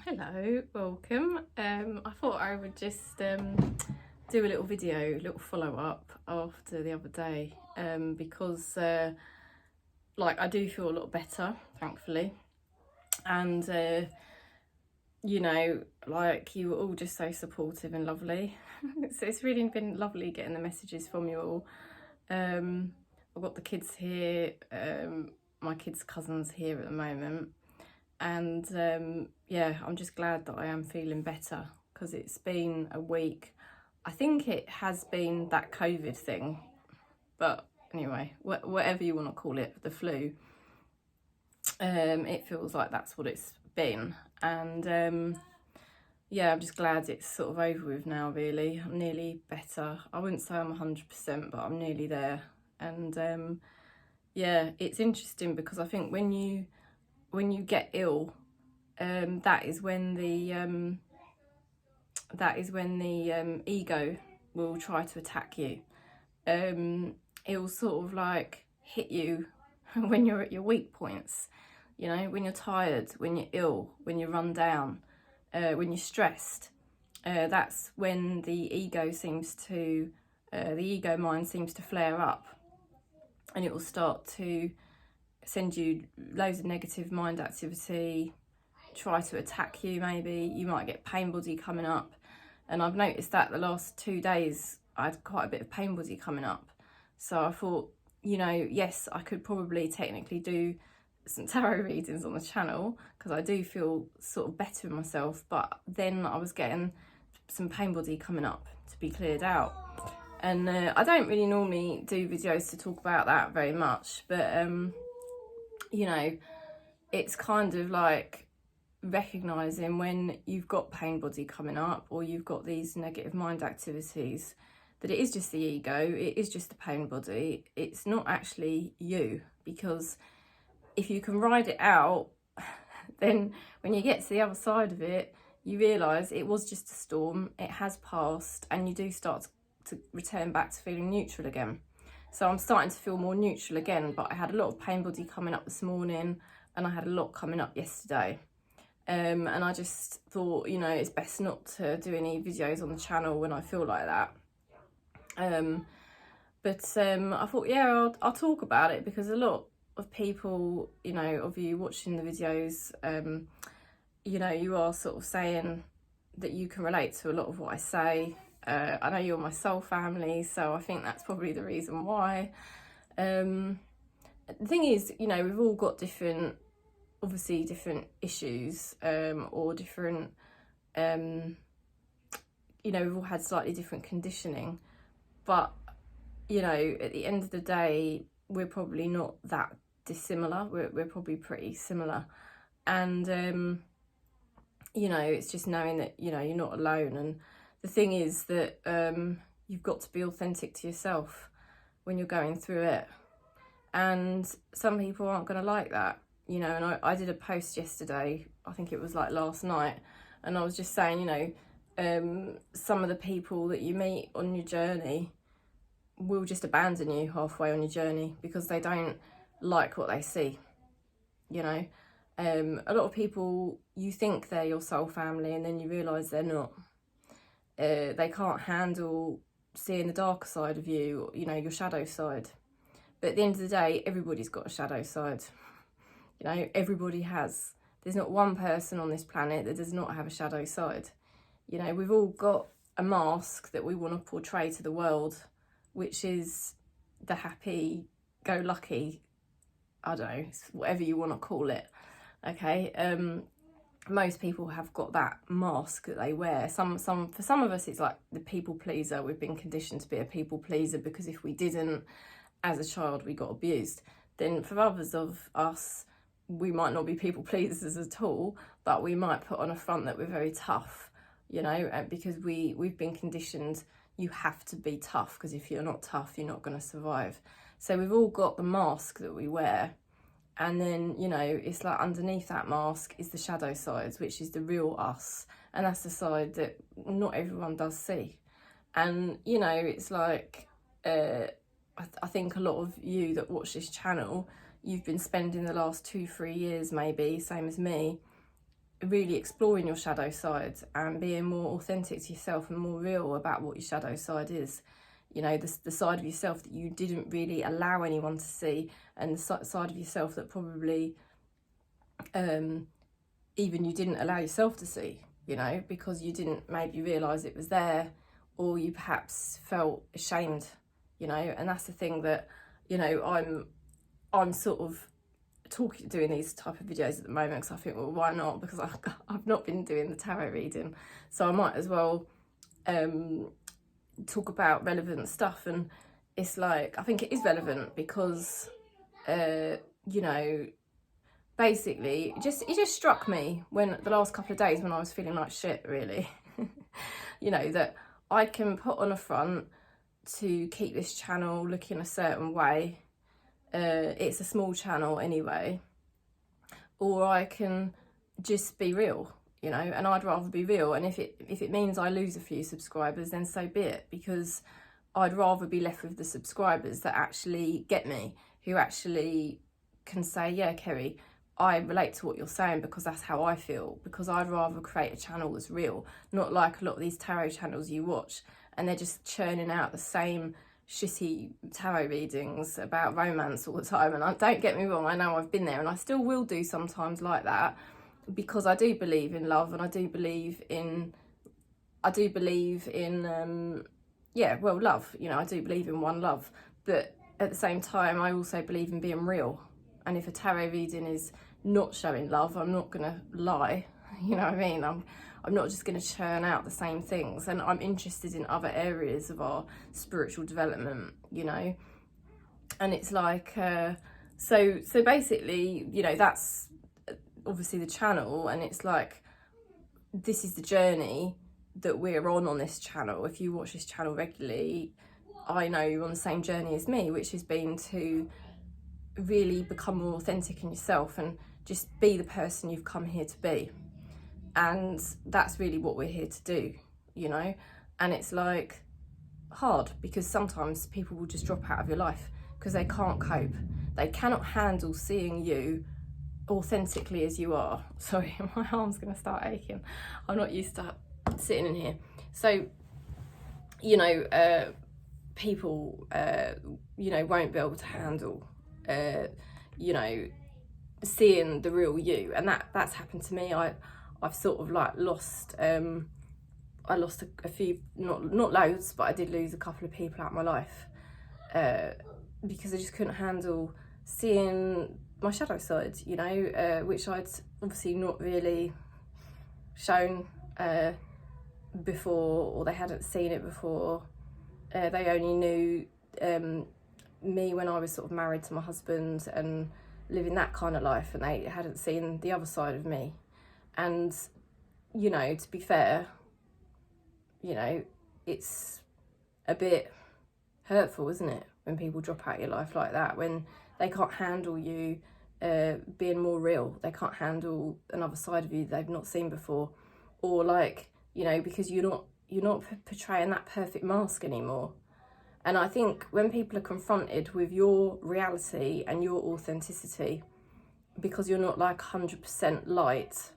Hello, welcome. I thought I would just do a little video, a little follow-up after the other day, because like I do feel a lot better, thankfully. And you know, like you were all just so supportive and lovely. So it's really been lovely getting the messages from you all. I've got the kids here, my kids' cousins here at the moment. And yeah, I'm just glad that I am feeling better because it's been a week. I think it has been that COVID thing, but anyway, whatever you want to call it, the flu, it feels like that's what it's been. And yeah, I'm just glad it's sort of over with now, really. I'm nearly better. I wouldn't say I'm 100%, but I'm nearly there. And yeah, it's interesting because I think when you get ill, that is when the ego will try to attack you. It will sort of like hit you when you're at your weak points, you know, when you're tired, when you're ill, when you're run down, when you're stressed. That's when the ego mind seems to flare up, and it will start to send you loads of negative mind activity, try to attack you. Maybe you might get pain body coming up, and I've noticed that the last 2 days I had quite a bit of pain body coming up. So I thought, you know, yes, I could probably technically do some tarot readings on the channel because I do feel sort of better in myself, but then I was getting some pain body coming up to be cleared out. And I don't really normally do videos to talk about that very much, but you know, it's kind of like recognizing when you've got pain body coming up or you've got these negative mind activities, that it is just the ego, it is just the pain body, it's not actually you. Because if you can ride it out, then when you get to the other side of it, you realize it was just a storm, it has passed, and you do start to return back to feeling neutral again. So I'm starting to feel more neutral again, but I had a lot of pain body coming up this morning and I had a lot coming up yesterday. And I just thought, you know, it's best not to do any videos on the channel when I feel like that. But I thought, yeah, I'll talk about it because a lot of people, you know, of you watching the videos, you know, you are sort of saying that you can relate to a lot of what I say. I know you're my soul family, so I think that's probably the reason why. The thing is, you know, we've all got different issues, or different, you know, we've all had slightly different conditioning, but, you know, at the end of the day, we're probably not that dissimilar. We're probably pretty similar. And, you know, it's just knowing that, you know, you're not alone. And the thing is that you've got to be authentic to yourself when you're going through it. And some people aren't going to like that, you know. And I did a post yesterday, I think it was like last night, and I was just saying, you know, some of the people that you meet on your journey will just abandon you halfway on your journey because they don't like what they see, you know. A lot of people, you think they're your soul family and then you realise they're not. They can't handle seeing the darker side of you, you know, your shadow side. But at the end of the day, everybody's got a shadow side. You know, everybody has. There's not one person on this planet that does not have a shadow side. You know, we've all got a mask that we want to portray to the world, which is the happy-go-lucky, I don't know, whatever you want to call it. Okay, most people have got that mask that they wear. For some of us, it's like the people pleaser. We've been conditioned to be a people pleaser because if we didn't, as a child, we got abused. Then for others of us, we might not be people pleasers at all, but we might put on a front that we're very tough, you know, because we've been conditioned, you have to be tough, because if you're not tough, you're not going to survive. So we've all got the mask that we wear. And then, you know, it's like underneath that mask is the shadow side, which is the real us. And that's the side that not everyone does see. And, you know, it's like, I think a lot of you that watch this channel, you've been spending the last 2-3 years maybe, same as me, really exploring your shadow side and being more authentic to yourself and more real about what your shadow side is. You know, the side of yourself that you didn't really allow anyone to see, and the side of yourself that probably even you didn't allow yourself to see, you know, because you didn't maybe realise it was there, or you perhaps felt ashamed, you know. And that's the thing that, you know, I'm sort of doing these type of videos at the moment because I think, well, why not? Because I've not been doing the tarot reading, so I might as well talk about relevant stuff. And it's like, I think it is relevant because you know, basically it just struck me when the last couple of days when I was feeling like shit, really. You know, that I can put on a front to keep this channel looking a certain way. It's a small channel anyway, or I can just be real, you know, and I'd rather be real. And if it means I lose a few subscribers, then so be it, because I'd rather be left with the subscribers that actually get me, who actually can say, yeah, Kerry, I relate to what you're saying because that's how I feel. Because I'd rather create a channel that's real, not like a lot of these tarot channels you watch and they're just churning out the same shitty tarot readings about romance all the time. And don't get me wrong, I know I've been there, and I still will do sometimes like that, because I do believe in love, and I do believe in yeah, well, love, you know, I do believe in one love. But at the same time, I also believe in being real. And if a tarot reading is not showing love, I'm not gonna lie, you know what I mean? I'm not just going to churn out the same things, and I'm interested in other areas of our spiritual development, you know. And it's like so basically, you know, that's obviously the channel, and it's like, this is the journey that we're on this channel. If you watch this channel regularly, I know you're on the same journey as me, which has been to really become more authentic in yourself and just be the person you've come here to be. And that's really what we're here to do, you know. And it's like hard, because sometimes people will just drop out of your life because they can't cope. They cannot handle seeing you authentically as you are. Sorry, my arm's gonna start aching. I'm not used to sitting in here. So, you know, people, you know, won't be able to handle, you know, seeing the real you. And that's happened to me. I've sort of like lost, I lost a few, not loads, but I did lose a couple of people out of my life because I just couldn't handle seeing my shadow side, you know, which I'd obviously not really shown before, or they hadn't seen it before. They only knew me when I was sort of married to my husband and living that kind of life, and they hadn't seen the other side of me. And, you know, to be fair, you know, it's a bit hurtful, isn't it, when people drop out of your life like that, when they can't handle you being more real. They can't handle another side of you they've not seen before, or like, you know, because you're not portraying that perfect mask anymore. And I think when people are confronted with your reality and your authenticity, because you're not like 100% light,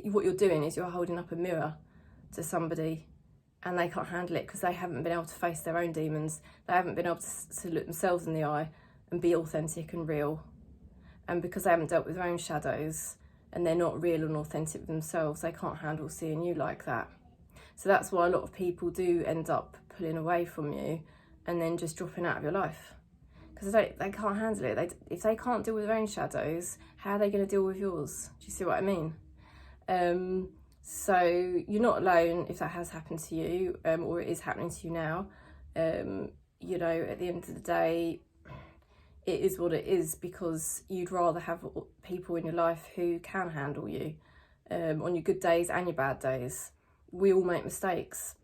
what you're doing is you're holding up a mirror to somebody, and they can't handle it because they haven't been able to face their own demons. They haven't been able to look themselves in the eye and be authentic and real. And because they haven't dealt with their own shadows and they're not real and authentic themselves, they can't handle seeing you like that. So that's why a lot of people do end up pulling away from you and then just dropping out of your life, because they can't handle it. If they can't deal with their own shadows, how are they going to deal with yours? Do you see what I mean? So you're not alone if that has happened to you, or it is happening to you now. You know, at the end of the day, it is what it is, because you'd rather have people in your life who can handle you on your good days and your bad days. We all make mistakes,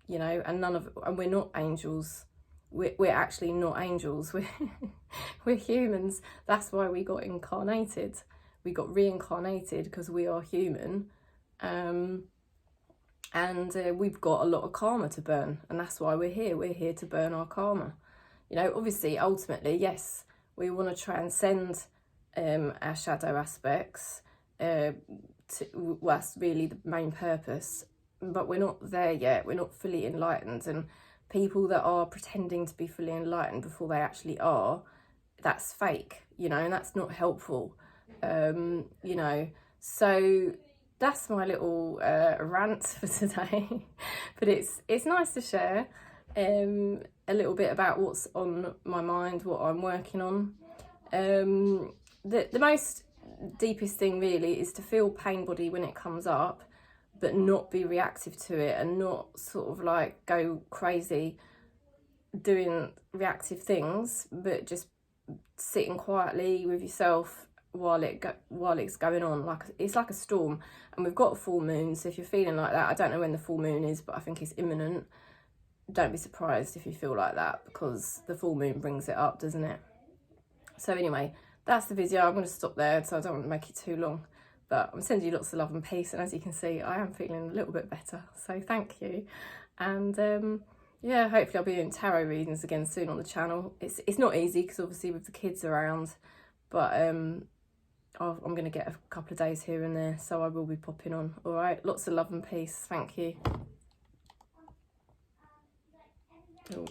you know, and we're not angels. We're actually not angels. We're humans. That's why we got incarnated. We got reincarnated because we are human, and we've got a lot of karma to burn, and that's why we're here. We're here to burn our karma. You know, obviously, ultimately, yes, we want to transcend our shadow aspects well, that's really the main purpose. But we're not there yet. We're not fully enlightened, and people that are pretending to be fully enlightened before they actually are, that's fake, you know, and that's not helpful. You know, so that's my little rant for today. But it's nice to share a little bit about what's on my mind, what I'm working on. The most deepest thing really is to feel pain body when it comes up, but not be reactive to it, and not sort of like go crazy doing reactive things, but just sitting quietly with yourself while it's going on. Like, it's like a storm, and we've got a full moon, so if you're feeling like that, I don't know when the full moon is, but I think it's imminent. Don't be surprised if you feel like that, because the full moon brings it up, doesn't it? So anyway, that's the video. I'm going to stop there, so I don't want to make it too long, but I'm sending you lots of love and peace, and as you can see, I am feeling a little bit better, so thank you. And yeah, hopefully I'll be doing tarot readings again soon on the channel. It's not easy because obviously with the kids around, but I'm going to get a couple of days here and there, so I will be popping on. All right, lots of love and peace. Thank you. Oh.